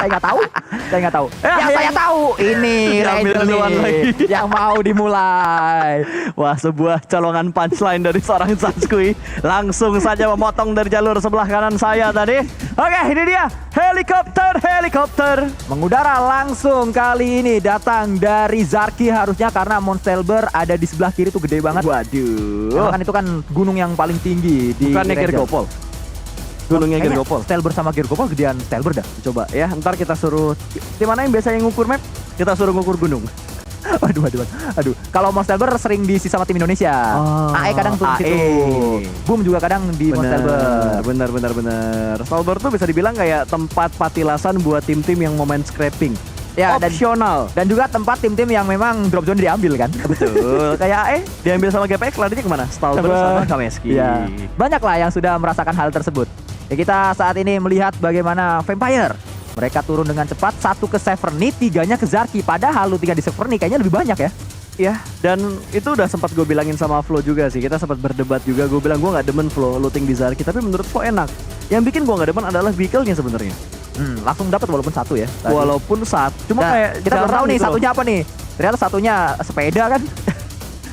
Saya nggak tahu. Saya nggak tahu. Yang saya tahu ini Diambil Ranger duluan nih, lagi. yang mau dimulai. Wah, sebuah colongan punchline dari seorang Satskui. Langsung saja memotong dari jalur sebelah kanan saya tadi. Oke, ini dia. Helikopter. Mengudara langsung kali ini datang dari Zarki harusnya karena Monstelber ada di sebelah kiri tuh gede banget. Waduh. Karena kan itu kan gunung yang paling tinggi di Bukannya Ranger. Gergopol. Gunungnya Kayaknya Gergopol. Stelber sama Gergopol gedean Stelber dah. Coba ya, ntar kita suruh. Di mana yang biasanya ngukur map? Kita suruh ngukur gunung. Aduh. Kalau Monstelber sering diisi sama tim Indonesia. Oh, AE kadang turun AE. situ. Boom juga kadang di Monstelber. Bener. Stalber tuh bisa dibilang kayak tempat patilasan buat tim-tim yang mau main scrapping. Ya, Opsional. dan juga tempat tim-tim yang memang drop zone diambil kan. Betul. Kayak AE diambil sama GPX, larinya kemana? Stalber sama Kameski. Iya. Banyak lah yang sudah merasakan hal tersebut. Ya, kita saat ini melihat bagaimana Vampire. Mereka turun dengan cepat, satu ke Severny, tiganya ke Zarki. Padahal lu 3 di Severny kayaknya lebih banyak ya. Iya, dan itu udah sempat gue bilangin sama Flo juga sih. Kita sempat berdebat juga. Gue bilang gue nggak demen Flo looting di Zarki, tapi menurut Flo enak. Yang bikin gue nggak demen adalah vehicle-nya sebenarnya. Langsung dapat walaupun satu ya. tadi. Walaupun satu, cuma Nah, kayak kita belum jarang tahu nih gitu loh. satunya apa nih. Ternyata satunya sepeda kan.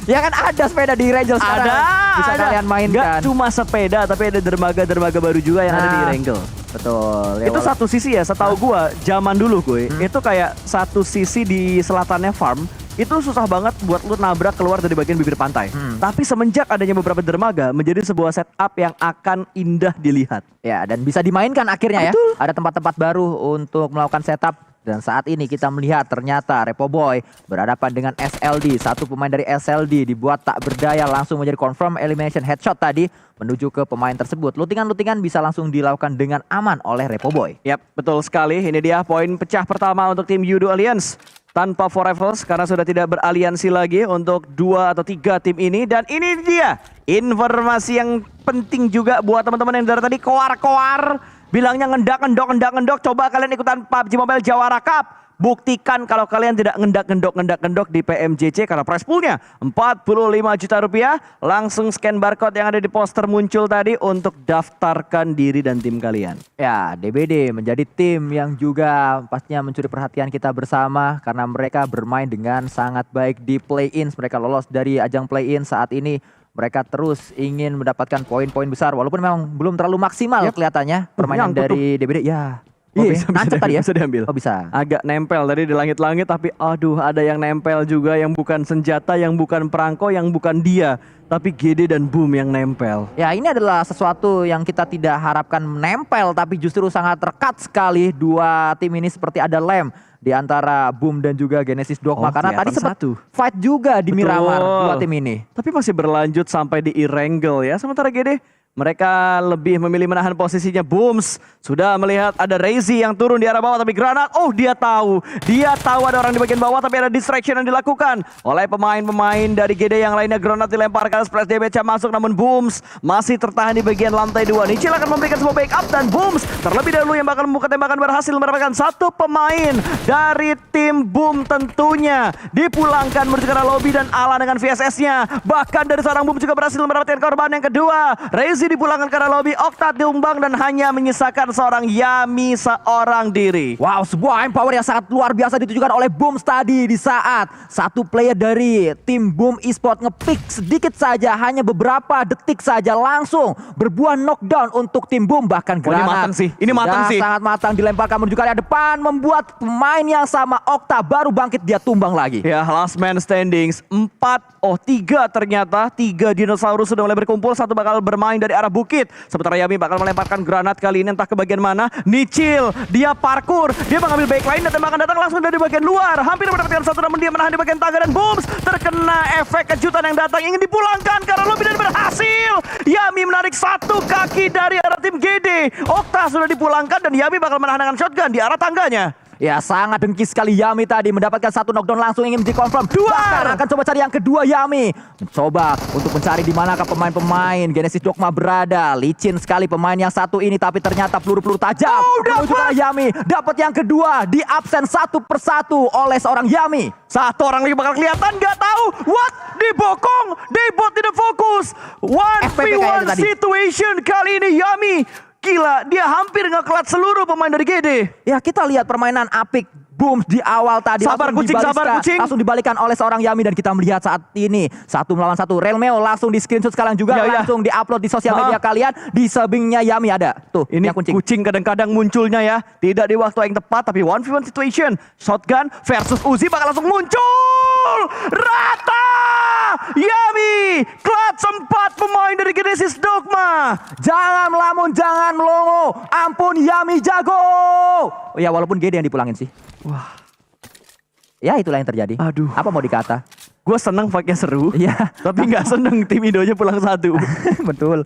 Ya kan ada sepeda di Ranger sekarang. Bisa kalian mainkan. Nggak cuma sepeda, tapi ada dermaga baru juga yang ada di Nah, Wrangel. Betul. Ya, Itu satu sisi ya, setahu gua zaman dulu gue, Hmm. itu kayak satu sisi di selatannya farm, itu susah banget buat lu nabrak keluar dari bagian bibir pantai. Tapi semenjak adanya beberapa dermaga, menjadi sebuah setup yang akan indah dilihat. Ya, dan bisa dimainkan akhirnya ya. Betul. Ada tempat-tempat baru untuk melakukan setup. Dan saat ini kita melihat ternyata Repo Boy berhadapan dengan SLD. Satu pemain dari SLD dibuat tak berdaya langsung menjadi confirm elimination headshot tadi menuju ke pemain tersebut. Lootingan-lootingan bisa langsung dilakukan dengan aman oleh Repo Boy. Yap, betul sekali. Ini dia poin pecah pertama untuk tim Yudo Alliance. Tanpa Forevers karena sudah tidak beraliansi lagi untuk 2 atau 3 tim ini. Dan ini dia informasi yang penting juga buat teman-teman yang dari tadi koar-koar. Bilangnya ngendok. Coba kalian ikutan PUBG Mobile Jawara Cup. Buktikan kalau kalian tidak ngendok di PMJC karena prize poolnya 45 juta rupiah. Langsung scan barcode yang ada di poster muncul tadi untuk daftarkan diri dan tim kalian. Ya, DBD menjadi tim yang juga pastinya mencuri perhatian kita bersama karena mereka bermain dengan sangat baik di play-ins. Mereka lolos dari ajang play-in saat ini. Mereka terus ingin mendapatkan poin-poin besar walaupun memang belum terlalu maksimal kelihatannya permainan nyangkut dari DBD. Ya. Iya, Nancep tadi ya? bisa diambil. Oh, bisa. Agak nempel tadi di langit-langit, tapi aduh ada yang nempel juga yang bukan senjata, yang bukan perangko, yang bukan dia. Tapi GD dan Boom yang nempel. Ya, ini adalah sesuatu yang kita tidak harapkan menempel tapi justru sangat rekat sekali dua tim ini seperti ada lem di antara Boom dan juga Genesis Dogma karena tadi sempat fight juga di Miramar dua tim ini. Tapi masih berlanjut sampai di Erangel ya. Sementara GD mereka lebih memilih menahan posisinya. Booms sudah melihat ada Reizi yang turun di arah bawah tapi granat. Oh, dia tahu ada orang di bagian bawah tapi ada distraction yang dilakukan oleh pemain-pemain dari GD yang lainnya. Granat dilemparkan, splash damage masuk namun Booms masih tertahan di bagian lantai 2. Nicil akan memberikan sebuah backup dan Booms terlebih dahulu yang bakal membuka tembakan berhasil mendapatkan satu pemain dari tim Boom tentunya dipulangkan menuju ke arah lobby dan Ala dengan VSS-nya. Bahkan dari seorang Boom juga berhasil mendapatkan korban yang kedua. Reizi dipulangkan ke arah lobby, Okta diumbang dan hanya menyisakan seorang Yami seorang diri. Wow, sebuah empower yang sangat luar biasa ditujukan oleh Boom tadi di saat satu player dari tim Boom Esport ngepick sedikit saja, hanya beberapa detik saja langsung berbuah knockdown untuk tim Boom. Bahkan ini granat matang sih, ini matang sih. sangat matang dilemparkan menuju ke area depan, membuat pemain yang sama Okta baru bangkit dia tumbang lagi. Ya, last man standings 3 ternyata 3 dinosaurus sudah mulai berkumpul. Satu bakal bermain dari arah bukit. Sementara Yami bakal melemparkan granat kali ini entah ke bagian mana. Nicil, dia parkour, dia mengambil backline dan tembakan datang langsung dari bagian luar. Hampir mendapatkan satu namun dia menahan di bagian tangga dan Booms terkena efek kejutan yang datang. Ingin dipulangkan karena lobby dan berhasil. Yami menarik satu kaki dari arah tim GD. Okta sudah dipulangkan dan Yami bakal menahan dengan shotgun di arah tangganya. Ya, sangat dengki sekali Yami tadi mendapatkan satu knockdown langsung ingin dikonfirm. Bahkan akan coba cari yang kedua Yami. Mencoba untuk mencari di manakah pemain-pemain Genesis Dogma berada. Licin sekali pemain yang satu ini tapi ternyata peluru-peluru tajam menuju ke arah Yami. Dapat yang kedua di absen satu persatu oleh seorang Yami. Satu orang lagi bakal kelihatan, nggak tahu. What? Dibokong, dibot tidak fokus. 1v1 situation kali ini Yami Gila, dia hampir nge-clutch seluruh pemain dari GD. Ya kita lihat permainan apik Booms di awal tadi. Sabar kucing, sabar kucing. Langsung dibalikan oleh seorang Yami dan kita melihat saat ini 1 melawan 1. Relmeo langsung di screenshot sekarang juga. Langsung di-upload di sosial media kalian. Di subbingnya Yami ada. Tuh, ini yang kucing kadang-kadang munculnya ya. Tidak di waktu yang tepat tapi 1v1 situation. Shotgun versus Uzi bakal langsung muncul. Rata! Yami! Clutch 4 pemain dari Genesis Dogma. Jangan melamun, jangan melongo. Ampun Yami jago. Ya walaupun GD yang dipulangin sih. Wah. Ya itulah yang terjadi. Aduh. Apa mau dikata? Gue seneng fightnya seru. Iya. Tapi nggak seneng tim Indonya pulang 1. Betul.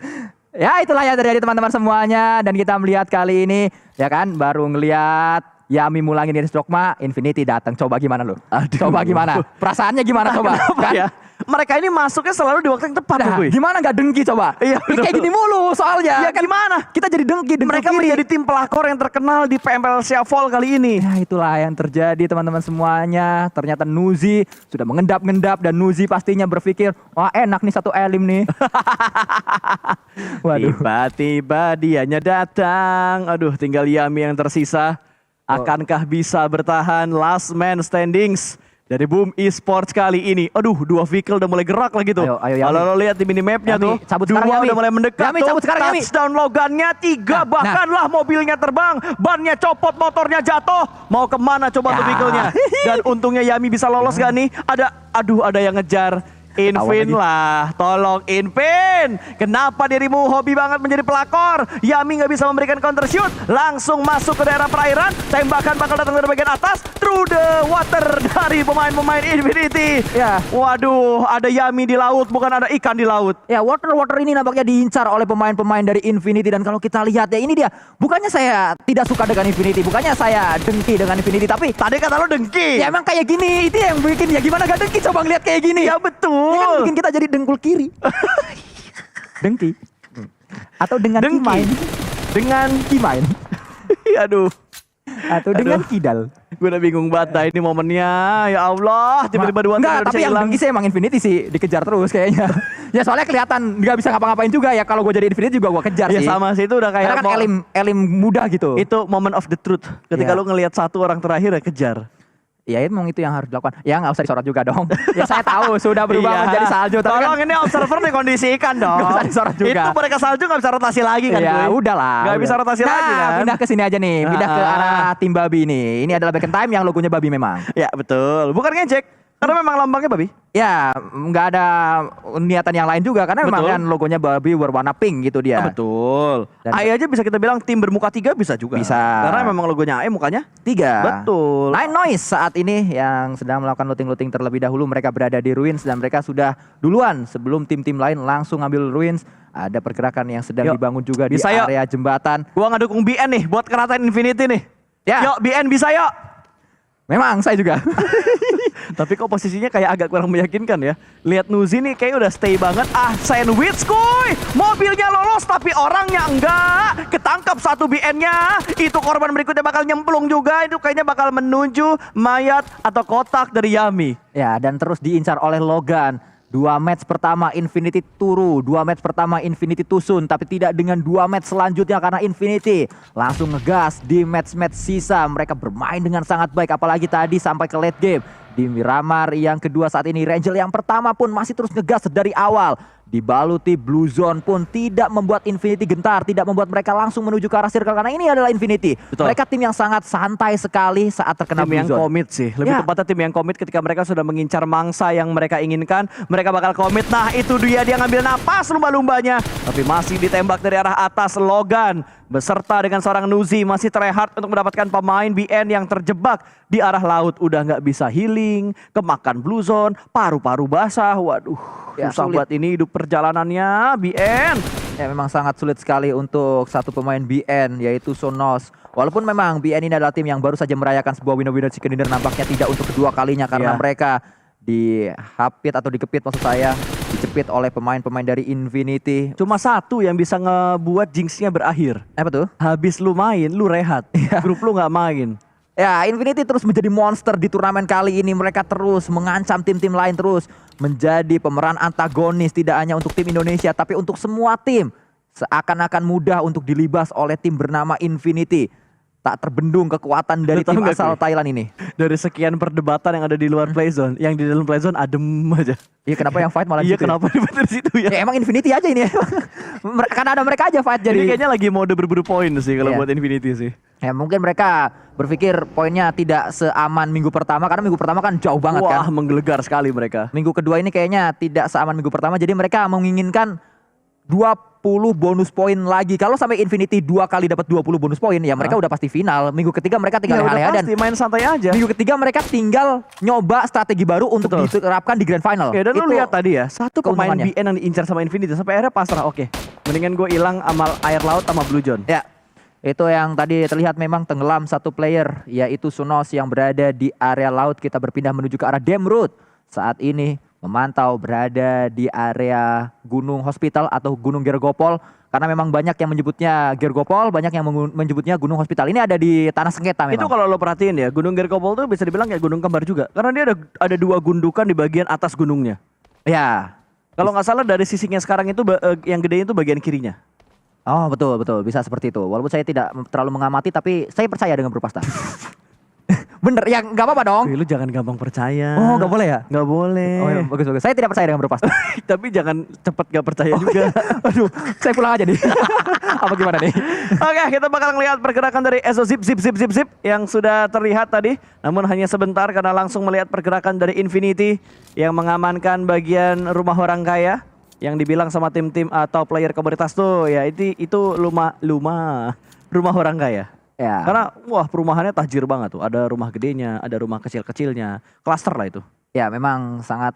Ya itulah yang terjadi teman-teman semuanya. Dan kita melihat kali ini ya kan baru ngelihat Yami mulangin Genesis Dogma, Infinity datang. Coba gimana lu? Aduh. Coba gimana? Perasaannya gimana coba? Kan? Ya? Mereka ini masuknya selalu di waktu yang tepat. Nah, gue. gimana nggak dengki coba? Iya, Ini kayak gini mulu soalnya. Ya kan? Gimana? Kita jadi dengki. Mereka menjadi tim pelakor yang terkenal di PMPL Fall kali ini. Ya itulah yang terjadi teman-teman semuanya. Ternyata Nuzi sudah mengendap-ngendap dan Nuzi pastinya berpikir, wah enak nih satu elim nih. Waduh. Tiba-tiba dianya datang. Aduh, tinggal Yami yang tersisa. Akankah bisa bertahan last man standings dari Boom Esports kali ini? Aduh, 2 vehicle udah mulai gerak lagi tuh. Ayo, Yami. Kalau lo lihat di minimapnya Yami, tuh, cabut 2 sekarang, Yami. udah mulai mendekat Yami, tuh. cabut sekarang, Yami. Touchdown Logannya 3, bahkan lah mobilnya terbang, bannya copot, motornya jatuh. Mau kemana coba tuh vehicle-nya? Dan untungnya Yami bisa lolos gak nih? Ada yang ngejar. Invin lah, tolong Invin. Kenapa dirimu hobi banget menjadi pelakor? Yami nggak bisa memberikan counter shoot, langsung masuk ke daerah perairan. Tembakan bakal datang dari bagian atas, through the water dari pemain-pemain Infinity. Ya. Waduh, ada Yami di laut, bukan ada ikan di laut. Ya water ini nampaknya diincar oleh pemain-pemain dari Infinity. Dan kalau kita lihat ya ini dia. Bukannya saya tidak suka dengan Infinity, bukannya saya dengki dengan Infinity, tapi Tadi kata lo dengki. ya emang kayak gini. Itu yang bikin ya gimana gak dengki coba ngeliat kayak gini. Ya betul. Ini kan bikin kita jadi dengkul kiri. Dengki. Atau dengan Dengki. kimain. Dengan Kimain. aduh. Atau dengan kidal. Gue udah bingung banget ini momennya. Ya Allah, tiba-tiba dua Enggak, tapi yang hilang. dengki sih emang Infinity sih dikejar terus kayaknya. Ya soalnya kelihatan nggak bisa ngapa-ngapain juga ya. Kalau gue jadi Infinity juga gue kejar Ya sih. sama sih, itu udah kayak Karena kan elim muda gitu. itu moment of the truth. Ketika Iya. lu ngelihat satu orang terakhir ya kejar. Ya emang itu yang harus dilakukan. Ya nggak usah disorot juga dong. Ya saya tahu sudah berubah Iya. menjadi salju. Tapi Tolong kan, ini observer dikondisikan dong. Nggak usah disorot juga. Itu mereka salju nggak bisa rotasi lagi kan? ya Kuy? udahlah. Nggak udah. bisa rotasi lagi kan? Pindah ke sini aja nih. Pindah ke arah tim babi nih. Ini adalah back and time yang logonya babi memang. Ya betul. Bukan ngejek. Karena memang lambangnya babi. Ya nggak ada niatan yang lain juga. Karena memang Betul. kan logonya babi berwarna pink gitu dia. Betul. Dan- AI aja bisa kita bilang tim bermuka 3 bisa juga. Bisa. Karena memang logonya AI mukanya. 3. Betul. Nine Noise saat ini yang sedang melakukan looting-looting terlebih dahulu. Mereka berada di Ruins dan mereka sudah duluan sebelum tim-tim lain langsung ngambil Ruins. Ada pergerakan yang sedang Yuk, dibangun juga di bisa yuk. area jembatan. Gua ngedukung BN nih buat keratain Infinity nih. Ya. Yuk BN bisa yuk. Memang saya juga. Tapi kok posisinya kayak agak kurang meyakinkan ya. Lihat Nuzi nih kayak udah stay banget. Sandwich kuy. Mobilnya lolos tapi orangnya enggak. Ketangkap satu BN-nya. Itu korban berikutnya bakal nyemplung juga. Itu kayaknya bakal menuju mayat atau kotak dari Yami. Ya, dan terus diincar oleh Logan. 2 match pertama Infinity turu, 2 match pertama Infinity tusun, tapi tidak dengan 2 match selanjutnya karena Infinity langsung ngegas di match-match sisa. Mereka bermain dengan sangat baik, apalagi tadi sampai ke late game. Di Miramar yang kedua saat ini, Rangel yang pertama pun masih terus ngegas dari awal. Dibaluti Blue Zone pun tidak membuat Infinity gentar, tidak membuat mereka langsung menuju ke arah circle karena ini adalah Infinity. Betul. Mereka tim yang sangat santai sekali saat terkena Tim Blue yang Zone. komit sih. Lebih Ya. tepatnya tim yang komit ketika mereka sudah mengincar mangsa yang mereka inginkan. Mereka bakal komit. Nah itu dia ngambil napas lumba-lumbanya. Tapi masih ditembak dari arah atas. Logan beserta dengan seorang Nuzi masih tryhard untuk mendapatkan pemain BN yang terjebak di arah laut. Udah nggak bisa healing, kemakan Blue Zone, paru-paru basah. Waduh, Ya, susah sulit. buat ini hidup perjalanannya BN. Ya memang sangat sulit sekali untuk satu pemain BN yaitu Sonos. Walaupun memang BN ini adalah tim yang baru saja merayakan sebuah winner-winner chicken dinner, nampaknya tidak untuk kedua kalinya karena Iya. mereka dihapit atau dikepit maksud saya, dicepit oleh pemain-pemain dari Infinity. Cuma satu yang bisa ngebuat jinxnya berakhir. Apa tuh? Habis lu main, lu rehat. Grup lu nggak main. Ya, Infinity terus menjadi monster di turnamen kali ini. Mereka terus mengancam tim-tim lain, terus menjadi pemeran antagonis tidak hanya untuk tim Indonesia tapi untuk semua tim. seakan-akan mudah untuk dilibas oleh tim bernama Infinity. Tak terbendung kekuatan dari Lu tahu tim nggak, asal Kuy? Thailand ini. Dari sekian perdebatan yang ada di luar playzone, yang di dalam playzone adem aja. Iya, kenapa yang fight malah di Iya, situ ya? kenapa di situ ya? Ya emang Infinity aja ini. Karena ada mereka aja fight Jadi jadi. kayaknya lagi mode berburu poin sih kalau Iya. buat Infinity sih. Ya mungkin mereka berpikir poinnya tidak seaman minggu pertama karena minggu pertama kan jauh banget Wah, kan. menggelegar sekali mereka. Minggu kedua ini kayaknya tidak seaman minggu pertama, jadi mereka menginginkan 20 bonus poin lagi. Kalau sampai Infinity 2 kali dapat 20 bonus poin ya mereka udah pasti final. Minggu ketiga mereka tinggal Ya udah leha-leha dan pasti main santai aja. minggu ketiga mereka tinggal nyoba strategi baru untuk Betul. diterapkan di Grand Final. Oke, dan lu Itu lihat tadi ya, satu pemain keuntungannya. BN yang diincar sama Infinity sampai akhirnya pasrah. Oke, mendingan gue hilang amal air laut sama Blue John. Ya, itu yang tadi terlihat memang tenggelam satu player, yaitu Sunos yang berada di area laut. Kita berpindah menuju ke arah Demrut. Saat ini memantau berada di area Gunung Hospital atau Gunung Gergopol. Karena memang banyak yang menyebutnya Gergopol, banyak yang menyebutnya Gunung Hospital. Ini ada di tanah sengketa memang. Itu kalau lo perhatiin ya, Gunung Gergopol tuh bisa dibilang kayak gunung kembar juga. Karena dia ada dua gundukan di bagian atas gunungnya. Ya. Kalau nggak salah dari sisinya sekarang itu yang gedenya itu bagian kirinya. Oh betul, betul. Bisa seperti itu. Walaupun saya tidak terlalu mengamati, tapi saya percaya dengan Brupasta. Bener, ya nggak apa-apa dong. Wih, lu jangan gampang percaya. Oh nggak boleh ya? Nggak boleh. Oh ya, bagus, bagus. Saya tidak percaya dengan Brupasta. Tapi jangan cepet gak percaya juga. Aduh, saya pulang aja nih. Apa gimana nih? Oke, kita bakal ngelihat pergerakan dari ESO Zip yang sudah terlihat tadi. Namun hanya sebentar karena langsung melihat pergerakan dari Infinity yang mengamankan bagian rumah orang kaya. Yang dibilang sama tim-tim atau player komunitas tuh ya itu rumah orang kaya. Ya. Karena wah perumahannya tajir banget tuh. Ada rumah gedenya, ada rumah kecil-kecilnya. Klaster lah itu. Ya memang sangat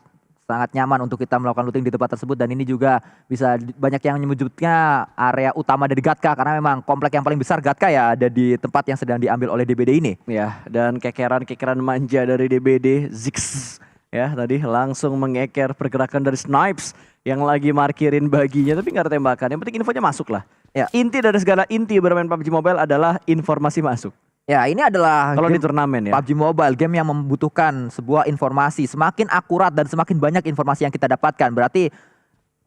nyaman untuk kita melakukan looting di tempat tersebut, dan ini juga bisa banyak yang menyebutnya area utama dari Gatka karena memang komplek yang paling besar Gatka ya ada di tempat yang sedang diambil oleh DBD ini. Ya, dan kekeran manja dari DBD Zix ya tadi langsung mengeker pergerakan dari Snipes yang lagi markirin baginya tapi nggak ada tembakan. Yang penting infonya masuk lah. Ya. Inti dari segala inti bermain PUBG Mobile adalah informasi masuk. Ya ini adalah Kalau di game turnamen ya. PUBG Mobile, game yang membutuhkan sebuah informasi semakin akurat dan semakin banyak informasi yang kita dapatkan, berarti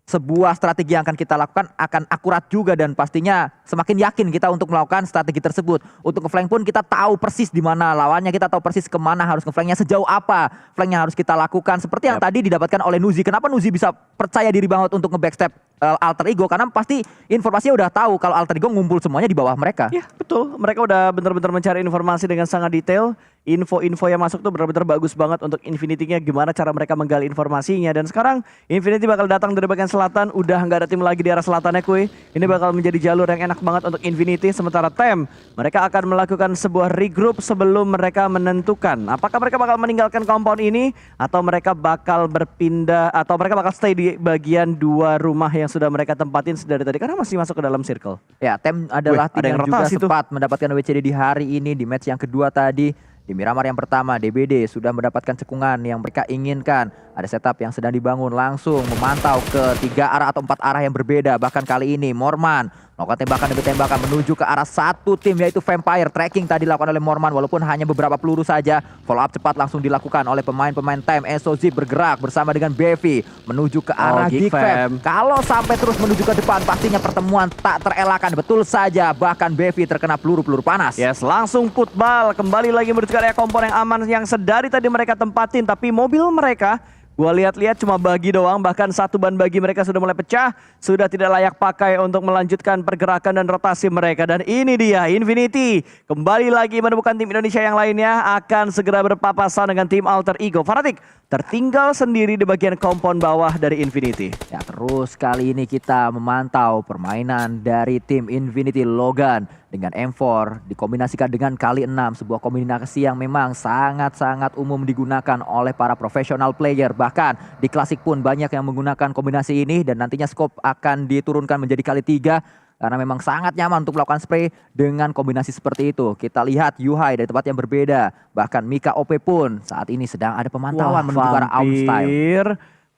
sebuah strategi yang akan kita lakukan akan akurat juga, dan pastinya semakin yakin kita untuk melakukan strategi tersebut. Untuk ngeflank pun kita tahu persis di mana lawannya, kita tahu persis kemana harus ngeflanknya, sejauh apa flanknya harus kita lakukan. Seperti yang tadi didapatkan oleh Nuzi. Kenapa Nuzi bisa percaya diri banget untuk nge-backstep Alter Ego? Karena pasti informasinya udah tahu kalau Alter Ego ngumpul semuanya di bawah mereka. Ya betul, mereka udah benar-benar mencari informasi dengan sangat detail. Info-info yang masuk tuh benar-benar bagus banget untuk Infinity-nya, gimana cara mereka menggali informasinya. Dan sekarang Infinity bakal datang dari bagian selatan, udah nggak ada tim lagi di arah selatannya kuy. Ini bakal menjadi jalur yang enak banget untuk Infinity. Sementara TEM, mereka akan melakukan sebuah regroup sebelum mereka menentukan apakah mereka bakal meninggalkan compound ini atau mereka bakal berpindah atau mereka bakal stay di bagian dua rumah yang sudah mereka tempatin dari tadi karena masih masuk ke dalam circle. Ya, TEM adalah Wih, ada tim yang yang juga rotasi tuh. sempat mendapatkan WCD di hari ini di match yang kedua tadi. Di Miramar yang pertama, DBD sudah mendapatkan cekungan yang mereka inginkan. Ada setup yang sedang dibangun, langsung memantau ke 3 arah atau 4 arah yang berbeda. Bahkan kali ini Morman melakukan tembakan demi tembakan menuju ke arah satu tim, yaitu Vampire. Tracking tadi dilakukan oleh Morman walaupun hanya beberapa peluru saja. Follow up cepat langsung dilakukan oleh pemain-pemain TEM. ESO Zip bergerak bersama dengan Bevi menuju ke arah Geek Fam. Kalau sampai terus menuju ke depan, pastinya pertemuan tak terelakkan. Betul saja, bahkan Bevi terkena peluru-peluru panas. Yes, langsung putbal kembali lagi menuju ke area kompor yang aman yang sedari tadi mereka tempatin. Tapi mobil mereka gua lihat-lihat cuma bagi doang, bahkan satu ban bagi mereka sudah mulai pecah, sudah tidak layak pakai untuk melanjutkan pergerakan dan rotasi mereka. Dan ini dia Infinity kembali lagi menemukan tim Indonesia yang lainnya akan segera berpapasan dengan tim Alter Ego. Fanatik tertinggal sendiri di bagian kompon bawah dari Infinity. Ya, terus kali ini kita memantau permainan dari tim Infinity. Logan dengan M4 dikombinasikan dengan kali 6, sebuah kombinasi yang memang sangat-sangat umum digunakan oleh para profesional player. Bahkan di klasik pun banyak yang menggunakan kombinasi ini, dan nantinya scope akan diturunkan menjadi kali 3 karena memang sangat nyaman untuk melakukan spray dengan kombinasi seperti itu. Kita lihat Yuhai dari tempat yang berbeda, bahkan Mika OP pun saat ini sedang ada pemantauan menuju ke arah Outstyle.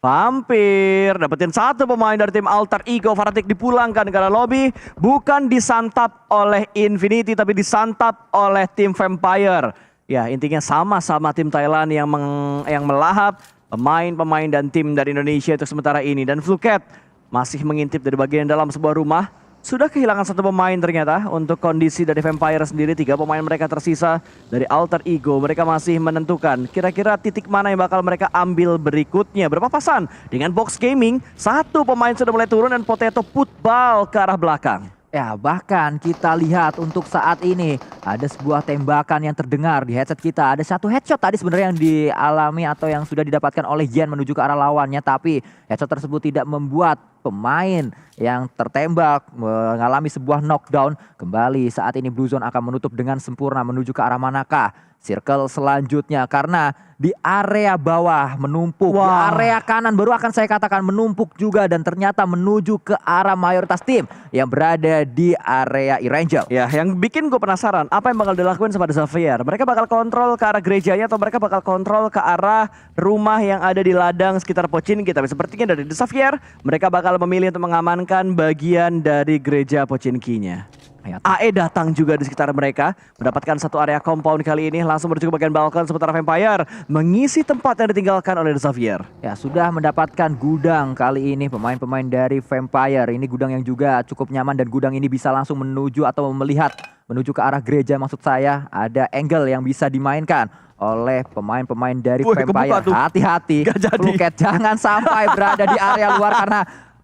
Vampir dapetin satu pemain dari tim Alter Ego. Fanatik dipulangkan ke arah lobby, bukan disantap oleh Infinity tapi disantap oleh tim Vampire. Ya intinya sama-sama tim Thailand yang melahap pemain-pemain dan tim dari Indonesia untuk sementara ini. Dan Fluket masih mengintip dari bagian dalam sebuah rumah. sudah kehilangan satu pemain ternyata untuk kondisi dari Vampire sendiri. 3 pemain mereka tersisa dari Alter Ego. Mereka masih menentukan kira-kira titik mana yang bakal mereka ambil berikutnya. Berpapasan dengan Box Gaming, 1 pemain sudah mulai turun dan Potato putball ke arah belakang. Ya, bahkan kita lihat untuk saat ini ada sebuah tembakan yang terdengar di headset kita. Ada satu headshot tadi sebenarnya yang dialami atau yang sudah didapatkan oleh Yen menuju ke arah lawannya. Tapi headshot tersebut tidak membuat pemain yang tertembak mengalami sebuah knockdown. Kembali saat ini Blue Zone akan menutup dengan sempurna menuju ke arah manakah circle selanjutnya, karena di area bawah menumpuk, di area kanan baru akan saya katakan menumpuk juga, dan ternyata menuju ke arah mayoritas tim yang berada di area Erangel. Ya, yang bikin gue penasaran apa yang bakal dilakukan sama The Xavier. Mereka bakal kontrol ke arah gerejanya atau mereka bakal kontrol ke arah rumah yang ada di ladang sekitar Pochinki. Tapi sepertinya dari The Xavier, mereka bakal memilih untuk mengamankan bagian dari gereja Pochinkinya. AE datang juga di sekitar mereka, mendapatkan satu area compound kali ini, langsung menuju ke bagian balkon, sementara Vampire mengisi tempat yang ditinggalkan oleh The Xavier. Ya, sudah mendapatkan gudang kali ini pemain-pemain dari Vampire. Ini gudang yang juga cukup nyaman dan gudang ini bisa langsung menuju atau melihat menuju ke arah gereja. Maksud saya ada angle yang bisa dimainkan oleh pemain-pemain dari Vampire. Hati-hati, Fluket jangan sampai berada di area luar karena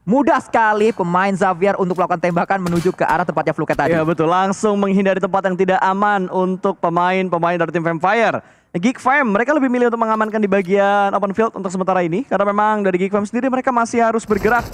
mudah sekali pemain Xavier untuk melakukan tembakan menuju ke arah tempatnya Fluket tadi. Ya betul, langsung menghindari tempat yang tidak aman untuk pemain-pemain dari tim Vampire. Geek Fam, mereka lebih milih untuk mengamankan di bagian open field untuk sementara ini. Karena memang dari Geek Fam sendiri mereka masih harus bergerak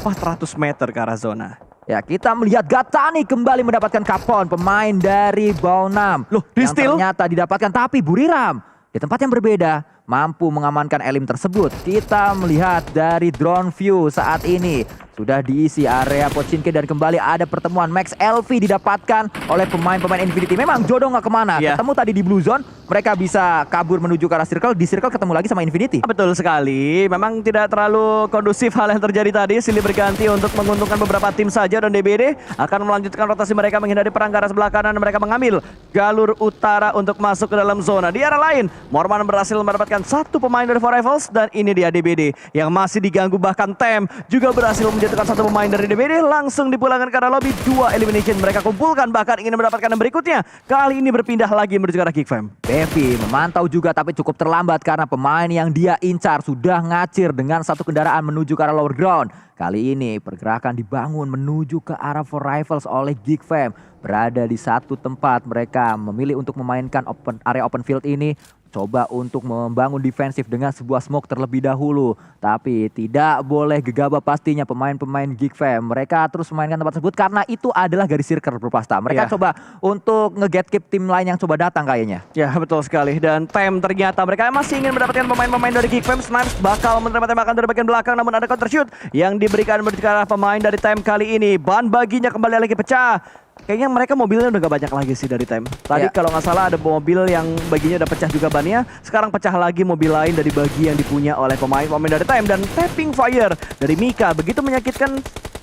400 meter ke arah zona. Ya, kita melihat Gatani kembali mendapatkan Capon, pemain dari Baunam. Loh, yang ternyata didapatkan, tapi Buriram di tempat yang berbeda mampu mengamankan Elim tersebut. Kita melihat dari drone view saat ini sudah diisi area Pochinki dan kembali ada pertemuan. Max LV didapatkan oleh pemain-pemain Infinity. Memang jodoh nggak kemana. Ketemu tadi di Blue Zone, mereka bisa kabur menuju ke arah circle. Di circle ketemu lagi sama Infinity. Betul sekali. Memang tidak terlalu kondusif hal yang terjadi tadi. Silih berganti untuk menguntungkan beberapa tim saja, dan DBD akan melanjutkan rotasi mereka menghindari perang ke arah sebelah kanan. Mereka mengambil jalur utara untuk masuk ke dalam zona. Di arah lain, Morman berhasil mendapatkan 1 pemain dari Four Rivals, dan ini dia DBD yang masih diganggu. Bahkan Tem juga berhasil menjatuhkan 1 pemain dari DBD, langsung dipulangkan ke arah lobby. 2 elimination mereka kumpulkan, bahkan ingin mendapatkan yang berikutnya. Kali ini berpindah lagi menuju ke arah Geek Fam. Bevi memantau juga tapi cukup terlambat karena pemain yang dia incar sudah ngacir dengan 1 kendaraan menuju ke arah lower ground. Kali ini pergerakan dibangun menuju ke arah Four Rivals oleh Geek Fam. Berada di satu tempat, mereka memilih untuk memainkan area open field ini. Coba untuk membangun defensif dengan sebuah smoke terlebih dahulu. Tapi tidak boleh gegabah pastinya pemain-pemain Geek Fam. Mereka terus memainkan tempat tersebut karena itu adalah garis circle berpasta. Mereka coba untuk nge-gatekeep tim lain yang coba datang kayaknya. Ya betul sekali. Dan Tem ternyata mereka masih ingin mendapatkan pemain-pemain dari Geek Fam. Snipes bakal menerima tembakan dari bagian belakang, namun ada counter shoot yang diberikan menuju ke arah pemain dari Tem kali ini. Ban baginya kembali lagi pecah. Kayaknya mereka mobilnya udah gak banyak lagi sih dari Tem. Tadi kalau nggak salah ada mobil yang baginya udah pecah juga bannya. Sekarang pecah lagi mobil lain dari bagi yang dipunya oleh pemain-pemain dari Tem. Dan tapping fire dari Mika begitu menyakitkan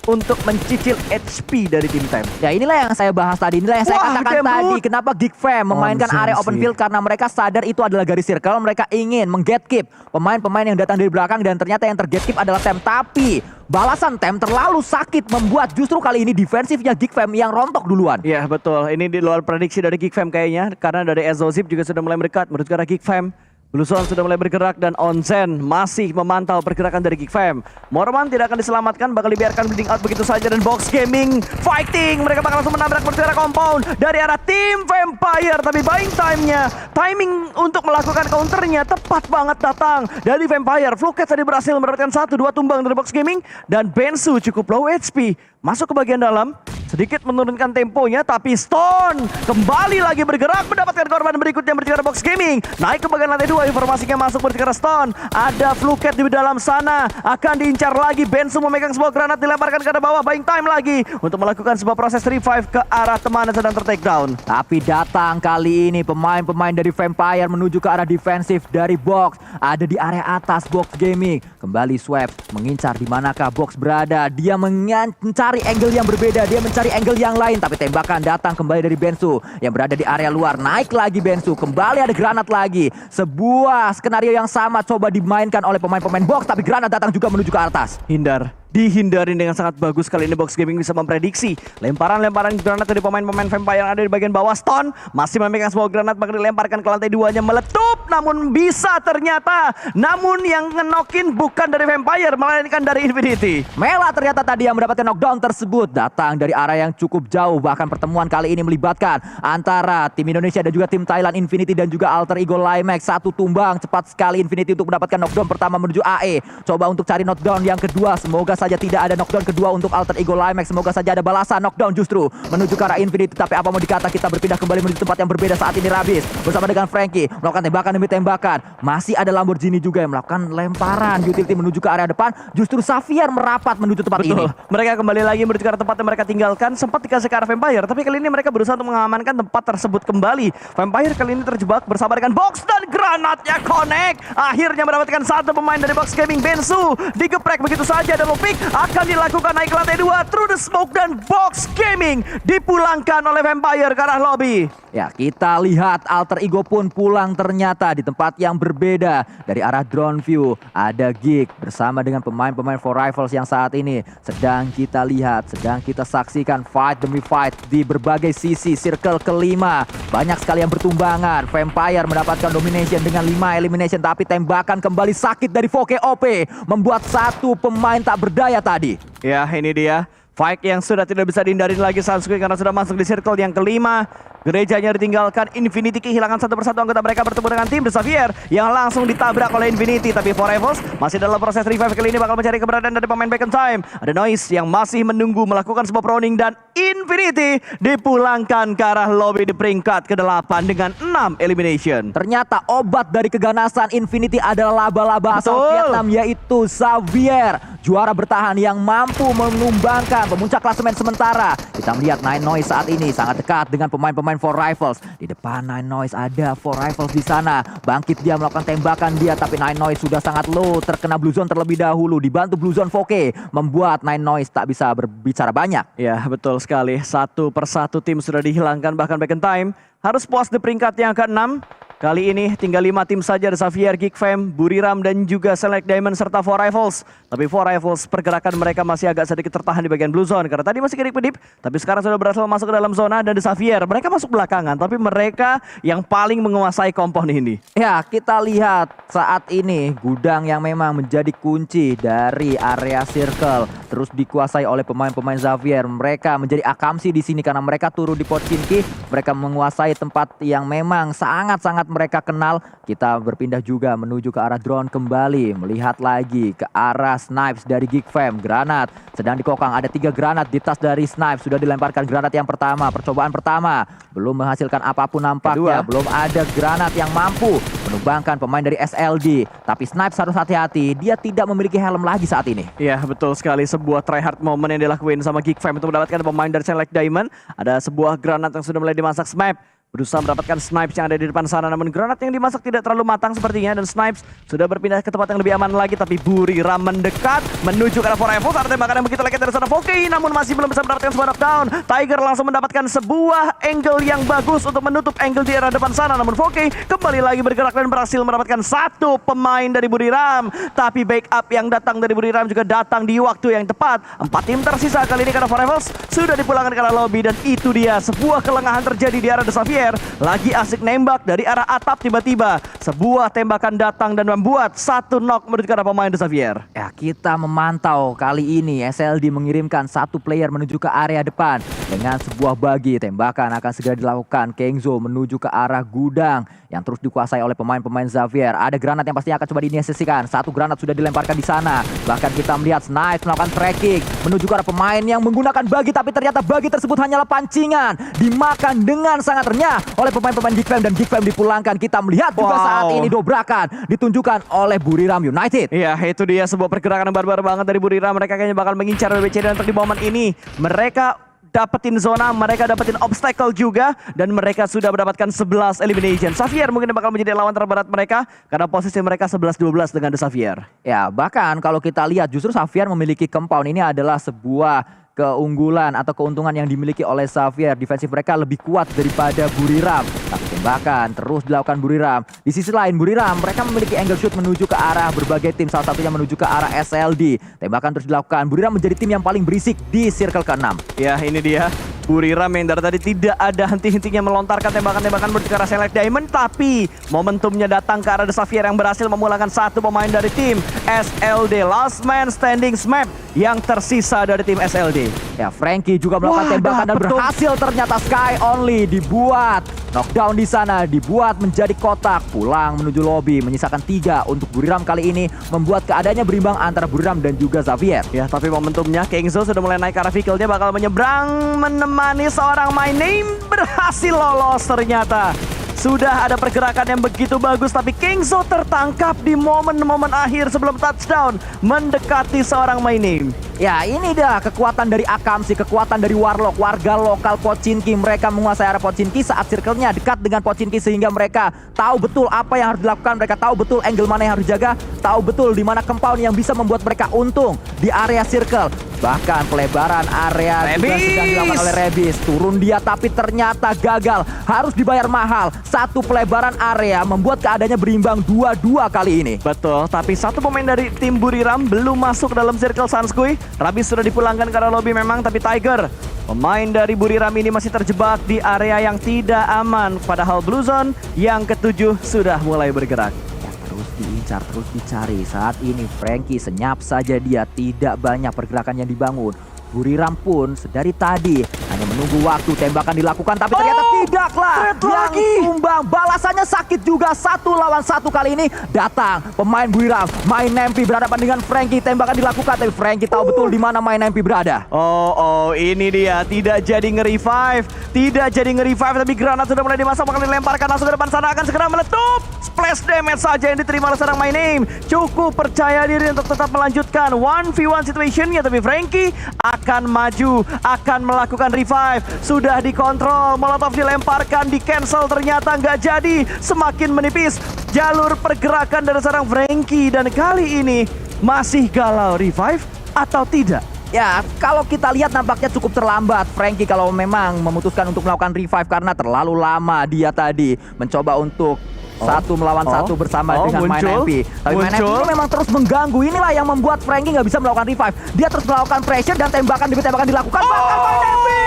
untuk mencicil HP dari tim Tem. Ya, inilah yang saya bahas tadi. Inilah yang saya katakan tadi. Kenapa Geek Fam memainkan area open field, karena mereka sadar itu adalah garis circle. Mereka ingin menggatekeep pemain-pemain yang datang dari belakang, dan ternyata yang tergatekeep adalah Tem. Tapi balasan Tem terlalu sakit membuat justru kali ini defensifnya Geek Fam yang rontok duluan. Ya betul, ini di luar prediksi dari Geek Fam kayaknya, karena dari Ezozip juga sudah mulai mendekat menuju ke arah Geek Fam. Blue Zone sudah mulai bergerak dan Onzen masih memantau pergerakan dari Geek Fam. Morman tidak akan diselamatkan, bakal dibiarkan bleeding out begitu saja, dan Box Gaming fighting. Mereka bakal langsung menabrak menuju ke arah compound dari arah tim Vampire. Tapi buying time-nya, timing untuk melakukan counternya tepat banget datang dari Vampire. Fluket tadi berhasil mendapatkan 1-2 tumbang dari Box Gaming, dan Bensu cukup low HP. Masuk ke bagian dalam, sedikit menurunkan temponya, tapi Stone kembali lagi bergerak mendapatkan korban berikutnya menuju ke Box Gaming. Naik ke bagian lantai 2, informasinya masuk menuju ke Stone. Ada Fluket di dalam sana, akan diincar lagi. Bensu memegang sebuah granat, dilemparkan ke arah bawah. Buying time lagi untuk melakukan sebuah proses revive ke arah teman yang sedang ter-take down. Tapi datang kali ini pemain-pemain dari Vampire menuju ke arah defensif dari Box. Ada di area atas Box Gaming. Kembali Swap mengincar di manakah Box berada. Dia mencari angle yang berbeda, dia mencari angle yang lain, tapi tembakan datang kembali dari Bensu yang berada di area luar. Naik lagi Bensu, kembali ada granat lagi. Sebuah skenario yang sama coba dimainkan oleh pemain-pemain Box, tapi granat datang juga menuju ke atas. Hindar. dihindari dengan sangat bagus. Kali ini Box Gaming bisa memprediksi lemparan-lemparan granat dari pemain-pemain Vampire yang ada di bagian bawah. Stone masih memegang sebuah granat, bakal dilemparkan ke lantai 2-nya, meletup, namun bisa ternyata. Namun yang ngenokin bukan dari Vampire, melainkan dari Infinity. Mela ternyata tadi yang mendapatkan knockdown tersebut datang dari arah yang cukup jauh. Bahkan pertemuan kali ini melibatkan antara tim Indonesia dan juga tim Thailand, Infinity dan juga Alter Ego Limax. Satu tumbang, cepat sekali Infinity untuk mendapatkan knockdown pertama menuju AE. Coba untuk cari knockdown yang kedua, semoga saja tidak ada knockdown kedua untuk Alter Ego Limax. Semoga saja ada balasan knockdown justru menuju ke arah Infinity. Tapi apa mau dikata, kita berpindah kembali menuju tempat yang berbeda saat ini. Rabis bersama dengan Frankie melakukan tembakan demi tembakan. Masih ada Lamborghini juga yang melakukan lemparan utility menuju ke area depan. Justru Xavier merapat menuju tempat ini. Mereka kembali lagi menuju ke arah tempat yang mereka tinggalkan. Sempat dikasih ke arah Vampire, tapi kali ini mereka berusaha untuk mengamankan tempat tersebut kembali. Vampire kali ini terjebak bersama dengan Box dan granatnya connect. Akhirnya mendapatkan satu pemain dari Box Gaming, Bensu. Digeprek begitu saja, double pick akan dilakukan naik ke lantai 2 through the smoke, dan Box Gaming dipulangkan oleh Vampire ke arah lobby. Ya, kita lihat Alter Ego pun pulang ternyata di tempat yang berbeda. Dari arah drone view ada Geek bersama dengan pemain-pemain For Rifles yang saat ini sedang kita lihat, sedang kita saksikan fight demi fight di berbagai sisi. Circle kelima, banyak sekali yang bertumbangan. Vampire mendapatkan domination dengan 5 elimination, tapi tembakan kembali sakit dari Voke OP membuat satu pemain tak berdaya tadi. Ya, ini dia fight yang sudah tidak bisa dihindari lagi Sunsquid karena sudah masuk di circle yang kelima. Gerejanya ditinggalkan, Infinity kehilangan satu persatu anggota mereka bertemu dengan tim The Xavier yang langsung ditabrak oleh Infinity. Tapi For Rivals masih dalam proses revive, kali ini bakal mencari keberadaan dari pemain Back in Time. Ada Noise yang masih menunggu melakukan sebuah proning, dan Infinity dipulangkan ke arah lobby di peringkat ke-8 dengan 6 elimination. Ternyata obat dari keganasan Infinity adalah laba-laba asal Betul. Vietnam, yaitu Xavier. Juara bertahan yang mampu menumbangkan pemuncak klasemen sementara. Kita melihat Nine Noise saat ini sangat dekat dengan pemain-pemain For Rifles. Di depan Nine Noise ada For Rifles di sana. Bangkit dia melakukan tembakan dia, tapi Nine Noise sudah sangat low, terkena Blue Zone terlebih dahulu. Dibantu Blue Zone Voke, membuat Nine Noise tak bisa berbicara banyak. Ya, betul sekali. Satu persatu tim sudah dihilangkan, bahkan Back in Time harus puas di peringkat yang ke-6. Kali ini tinggal 5 tim saja, ada Xavier, Geek Fam, Buriram dan juga Select Diamond serta For Rifles. Tapi For Rifles pergerakan mereka masih agak sedikit tertahan di bagian Blue Zone karena tadi masih kedip-kedip, tapi sekarang sudah berhasil masuk ke dalam zona. Dan di Xavier mereka masuk belakangan, tapi mereka yang paling menguasai kompon ini. Ya, kita lihat saat ini gudang yang memang menjadi kunci dari area circle terus dikuasai oleh pemain-pemain Xavier. Mereka menjadi akamsi di sini karena mereka turun di Pochinki. Mereka menguasai tempat yang memang sangat-sangat mereka kenal. Kita berpindah juga menuju ke arah drone kembali, melihat lagi ke arah Snipes dari Geek Fam. Granat sedang dikokang, ada 3 granat di tas dari Snipes. Sudah dilemparkan granat yang pertama, percobaan pertama belum menghasilkan apapun nampaknya. Belum ada granat yang mampu menumbangkan pemain dari SLD. Tapi Snipes harus hati-hati, dia tidak memiliki helm lagi saat ini. Ya, betul sekali, sebuah tryhard moment yang dilakuin sama Geek Fam untuk mendapatkan pemain dari Select Diamond. Ada sebuah granat yang sudah mulai dimasak. Smap berusaha mendapatkan Snipes yang ada di depan sana, namun granat yang dimasak tidak terlalu matang sepertinya, dan Snipes sudah berpindah ke tempat yang lebih aman lagi. Tapi Buriram mendekat menuju ke arah For Rifles. Ada tembakan yang begitu leket dari sana Voke, namun masih belum bisa mendapatkan sebuah knockdown. Tiger langsung mendapatkan sebuah angle yang bagus untuk menutup angle di arah depan sana, namun Voke kembali lagi bergerak dan berhasil mendapatkan satu pemain dari Buriram. Tapi backup yang datang dari Buriram juga datang di waktu yang tepat. 4 tim tersisa kali ini karena For Rifles sudah dipulangkan ke arah lobby, dan itu dia sebuah kelengahan terjadi di arah The Xavier. Lagi asik nembak dari arah atap, tiba-tiba sebuah tembakan datang dan membuat satu knock menuju ke arah pemain The Xavier. Ya, kita memantau kali ini SLD mengirimkan satu player menuju ke area depan dengan sebuah bagi. Tembakan akan segera dilakukan. Kengzo menuju ke arah gudang yang terus dikuasai oleh pemain-pemain Xavier. Ada granat yang pastinya akan coba diinisiasikan. Satu granat sudah dilemparkan di sana. Bahkan kita melihat Snipes melakukan tracking menuju ke arah pemain yang menggunakan bagi, tapi ternyata bagi tersebut hanyalah pancingan. Dimakan dengan sangat renyah oleh pemain-pemain Geek Fam, dan Geek Fam dipulangkan. Kita melihat juga saat ini dobrakan ditunjukkan oleh Buriram United. Iya, itu dia sebuah pergerakan yang barbar banget dari Buriram. Mereka kayaknya bakal mengincar BBCD, dan untuk di momen ini mereka dapetin zona, mereka dapetin obstacle juga, dan mereka sudah mendapatkan 11 elimination. Xavier mungkin bakal menjadi lawan terberat mereka karena posisi mereka 11-12 dengan The Xavier. Ya, bahkan kalau kita lihat justru Xavier memiliki compound. Ini adalah sebuah keunggulan atau keuntungan yang dimiliki oleh Xavier. Defensif mereka lebih kuat daripada Buriram. Tapi Tembakan terus dilakukan Buriram. Di sisi lain Buriram mereka memiliki angle shoot menuju ke arah berbagai tim, salah satunya menuju ke arah SLD. Tembakan terus dilakukan. Buriram menjadi tim yang paling berisik di circle ke-6. Ya, ini dia Buriram yang dari tadi tidak ada henti-hentinya melontarkan tembakan-tembakan menuju ke arah Select Diamond, tapi momentumnya datang ke arah The Xavier yang berhasil memulangkan satu pemain dari tim SLD. Last man standing Smap yang tersisa dari tim SLD. Ya, Frankie juga melakukan tembakan dan betul. berhasil ternyata. Sky Only dibuat knockdown di sana, dibuat menjadi kotak, pulang menuju lobby, menyisakan 3 untuk Buriram kali ini, membuat keadaannya berimbang antara Buriram dan juga Xavier. Ya, tapi momentumnya Kengzo sudah mulai naik ke arah vehicle, dia bakal menyeberang menemani seorang My Name, berhasil lolos ternyata. Sudah ada pergerakan yang begitu bagus, tapi Kengzo tertangkap di momen-momen akhir sebelum touchdown mendekati seorang My Name. Ya, ini dah kekuatan dari Akamsi, kekuatan dari Warlock, warga lokal Pochinki. Mereka menguasai area Pochinki saat circle-nya dekat dengan Pochinki, sehingga mereka tahu betul apa yang harus dilakukan. Mereka tahu betul angle mana yang harus dijaga, tahu betul di mana compound yang bisa membuat mereka untung di area circle. Bahkan pelebaran area juga sedang dilakukan oleh Rebis. Turun dia tapi ternyata gagal, harus dibayar mahal. Satu pelebaran area membuat keadaannya berimbang 2-2 kali ini. Betul, tapi satu pemain dari tim Buriram belum masuk dalam circle Sanskui. Rabis sudah dipulangkan ke arah lobby memang, tapi Tiger, pemain dari Buriram ini masih terjebak di area yang tidak aman. Padahal Blue Zone yang ke-7 sudah mulai bergerak. Ya, terus diincar, terus dicari. Saat ini Frankie senyap saja, dia tidak banyak pergerakan yang dibangun. Buriram pun sedari tadi hanya menunggu waktu tembakan dilakukan, tapi ternyata tidaklah yang tumbang. Balasannya sakit juga, 1 lawan 1 kali ini. Datang pemain Buriram, My Nempi berhadapan dengan Frankie. Tembakan dilakukan, tapi Frankie tahu betul di mana My Nempi berada. Oh, ini dia, tidak jadi nge-revive. Tidak jadi nge-revive, tapi granat sudah mulai dimasuk, bakal dilemparkan langsung ke depan sana, akan segera meletup. Splash damage saja yang diterima oleh seorang My Name. Cukup percaya diri untuk tetap melanjutkan 1v1 situationnya, tapi Frankie akan maju, akan melakukan revive. Sudah dikontrol, Molotov dilemparkan, di cancel, ternyata nggak jadi. Semakin menipis jalur pergerakan dari seorang Frankie, dan kali ini masih galau revive atau tidak. Ya, kalau kita lihat nampaknya cukup terlambat Frankie kalau memang memutuskan untuk melakukan revive, karena terlalu lama dia tadi mencoba untuk 1 melawan 1 bersama dengan My Nempi. Tapi My Nempi ini memang terus mengganggu. Inilah yang membuat Frankie nggak bisa melakukan revive. Dia terus melakukan pressure dan tembakan demi tembakan dilakukan. Bahkan My Nempi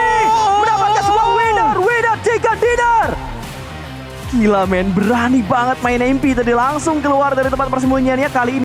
mendapatkan sebuah winner 3 dinner. Gila men, berani banget My Nempi tadi langsung keluar dari tempat persembunyiannya kali ini.